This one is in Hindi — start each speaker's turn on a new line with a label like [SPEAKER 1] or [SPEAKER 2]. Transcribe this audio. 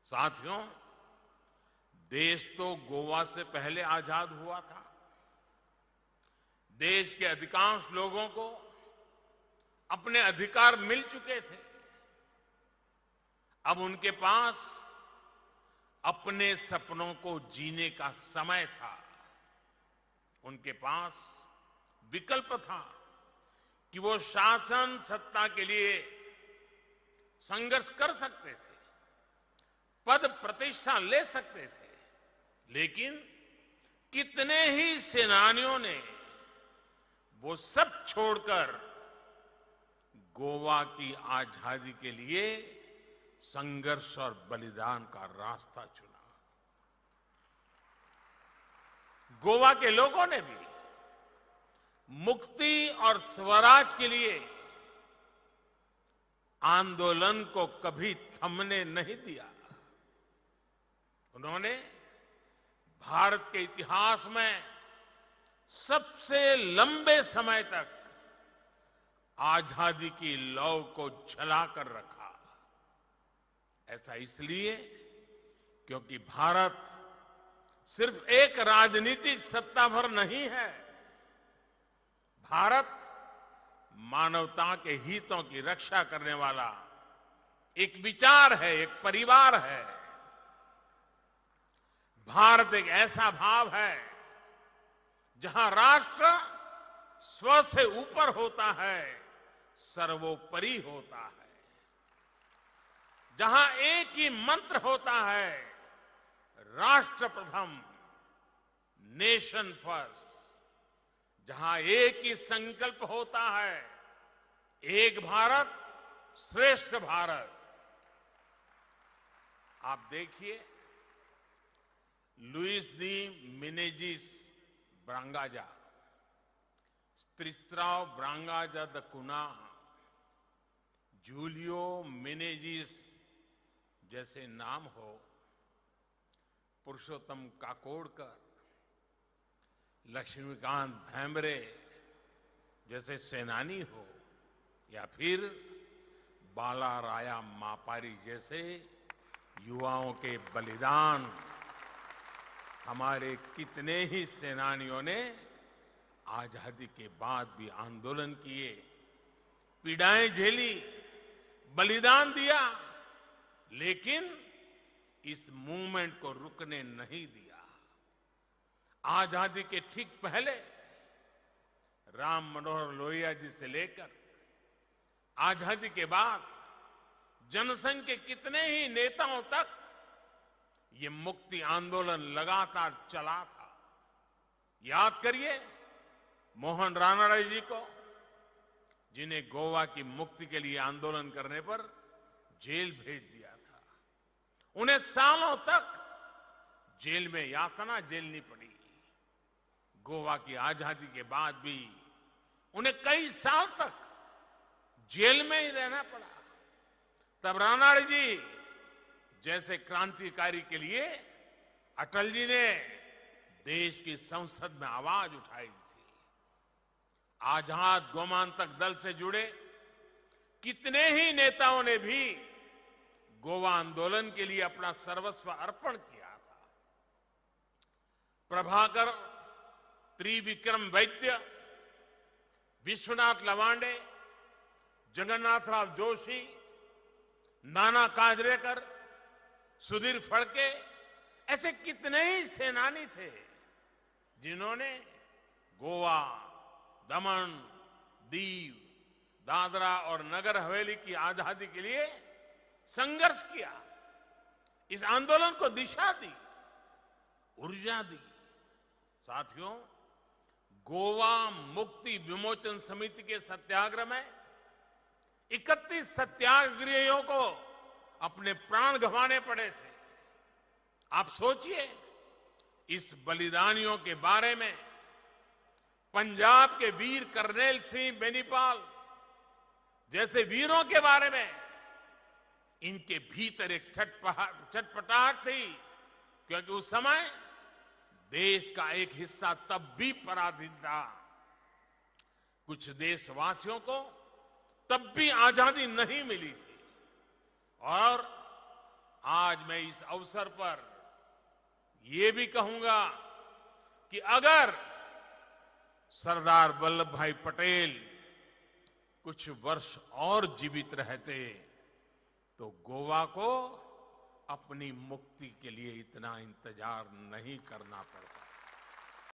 [SPEAKER 1] साथियों, देश तो गोवा से पहले आजाद हुआ था। देश के अधिकांश लोगों को अपने अधिकार मिल चुके थे। अब उनके पास अपने सपनों को जीने का समय था। उनके पास विकल्प था कि वो शासन सत्ता के लिए संघर्ष कर सकते थे, पद प्रतिष्ठा ले सकते थे, लेकिन कितने ही सेनानियों ने वो सब छोड़कर गोवा की आजादी के लिए संघर्ष और बलिदान का रास्ता चुना। गोवा के लोगों ने भी मुक्ति और स्वराज के लिए आंदोलन को कभी थमने नहीं दिया। उन्होंने भारत के इतिहास में सबसे लंबे समय तक आजादी की लौ को जलाकर रखा। ऐसा इसलिए क्योंकि भारत सिर्फ एक राजनीतिक सत्ता भर नहीं है। भारत मानवता के हितों की रक्षा करने वाला एक विचार है, एक परिवार है। भारत एक ऐसा भाव है जहां राष्ट्र स्व से ऊपर होता है, सर्वोपरि होता है। जहां एक ही मंत्र होता है, राष्ट्र प्रथम, नेशन फर्स्ट। जहां एक ही संकल्प होता है, एक भारत श्रेष्ठ भारत। आप देखिए, लुइस दी मिनेजिस ब्रांगाजा, स्त्रिस्त्राव ब्रांगाजा द कुना, जूलियो मिनेजिस जैसे नाम हो, पुरुषोत्तम काकोडकर, लक्ष्मीकांत भैंबरे जैसे सेनानी हो, या फिर बालाराया मापारी जैसे युवाओं के बलिदान। हमारे कितने ही सेनानियों ने आजादी के बाद भी आंदोलन किए, पीड़ाएं झेली, बलिदान दिया, लेकिन इस मूवमेंट को रुकने नहीं दिया। आजादी के ठीक पहले राम मनोहर लोहिया जी से लेकर आजादी के बाद जनसंघ के कितने ही नेताओं तक ये मुक्ति आंदोलन लगातार चला था। याद करिए मोहन रानडे जी को, जिन्हें गोवा की मुक्ति के लिए आंदोलन करने पर जेल भेज दिया था। उन्हें सालों तक जेल में यातना झेलनी पड़ी। गोवा की आजादी के बाद भी उन्हें कई साल तक जेल में ही रहना पड़ा। तब रानडे जी जैसे क्रांतिकारी के लिए अटल जी ने देश की संसद में आवाज उठाई थी। आजाद गोमांतक दल से जुड़े कितने ही नेताओं ने भी गोवा आंदोलन के लिए अपना सर्वस्व अर्पण किया था। प्रभाकर त्रिविक्रम वैद्य, विश्वनाथ लवांडे, जगन्नाथराव जोशी, नाना काजरेकर, सुधीर फड़के, ऐसे कितने ही सेनानी थे जिन्होंने गोवा, दमन, दीव, दादरा और नगर हवेली की आजादी के लिए संघर्ष किया। इस आंदोलन को दिशा दी, ऊर्जा दी। साथियों, गोवा मुक्ति विमोचन समिति के सत्याग्रह में 31 सत्याग्रहियों को अपने प्राण गंवाने पड़े थे। आप सोचिए, इस बलिदानियों के बारे में पंजाब के वीर करनेल सिंह बेनीपाल जैसे वीरों के बारे में इनके भीतर एक छटपटाहट थी, क्योंकि उस समय देश का एक हिस्सा तब भी पराधीन था। कुछ देशवासियों को तब भी आजादी नहीं मिली थी और आज मैं इस अवसर पर ये भी कहूंगा कि अगर सरदार वल्लभ भाई पटेल कुछ वर्ष और जीवित रहते तो गोवा को अपनी मुक्ति के लिए इतना इंतजार नहीं करना पड़ता।